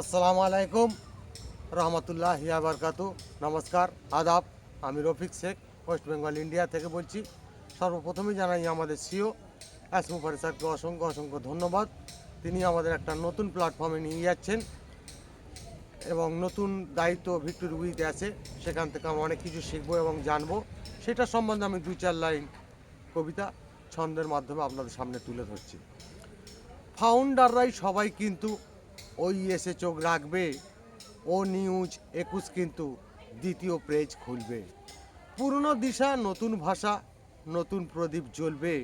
আসসালামু আলাইকুম রহমতুল্লাহি ওয়া বারাকাতু। নমস্কার, আদাব। আমি রফিক শেখ, ওয়েস্ট বেঙ্গল ইন্ডিয়া থেকে বলছি। সর্বপ্রথমেই জানাই আমাদের সিও এস মুফারি স্যারকে অসংখ্য অসংখ্য ধন্যবাদ। তিনি আমাদের একটা নতুন প্ল্যাটফর্মে নিয়ে যাচ্ছেন এবং নতুন দায়িত্ব ভিক্টোরি উইথ আছে। সেখান থেকে আমি অনেক কিছু শিখবো এবং জানবো। সেটা সম্বন্ধে আমি 2-4 লাইন কবিতা ছন্দের মাধ্যমে আপনাদের সামনে তুলে ধরছি। ফাউন্ডাররাই সবাই কিন্তু ওই এসে চোখ রাখবে, ও নিউজ 21 কিন্তু দ্বিতীয় পেজ খুলবে। পুরনো দিশা নতুন ভাষা, নতুন প্রদীপ জ্বলবে,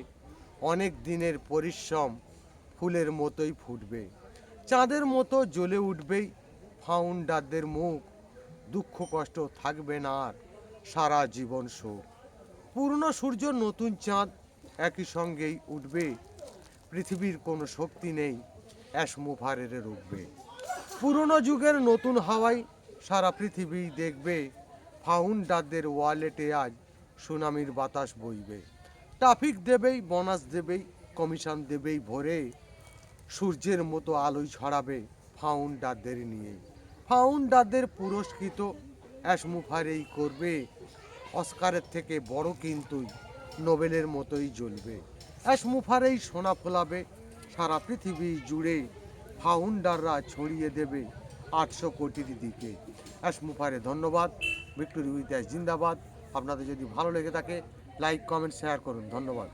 অনেক দিনের পরিশ্রম ফুলের মতোই ফুটবে, চাঁদের মতো জ্বলে উঠবেই ফাউন্ডারদের মুখ, দুঃখ কষ্ট থাকবে না আর, সারা জীবন শোক। পুরনো সূর্য নতুন চাঁদ একই সঙ্গেই উঠবে, পৃথিবীর কোনো শক্তি নেই অ্যাশমুভারের রুখবে। পুরনো যুগের নতুন হাওয়ায় সারা পৃথিবী দেখবে, ফাউন্ডারদের ওয়ালেটে আজ সুনামির বাতাস বইবে। ট্রাফিক দেবেই, বোনাস দেবেই, কমিশন দেবেই ভরে, সূর্যের মতো আলোয় ছড়াবে ফাউন্ডারদের নিয়ে। ফাউন্ডারদের পুরস্কৃত অ্যাশমুভারেই করবে, অস্কারের থেকে বড় কিন্তু নোবেলের মতোই জ্বলবে। অ্যাশমুভারেই সোনা ফোলাবে সারা পৃথিবী জুড়ে, ফাউন্ডাররা ছড়িয়ে দেবে 800 কোটির দিকে। অ্যাশমুভারে ধন্যবাদ। ভিক্টোরি উইথ অ্যাশ জিন্দাবাদ। আপনাদের যদি ভালো লেগে থাকে লাইক কমেন্ট শেয়ার করুন। ধন্যবাদ।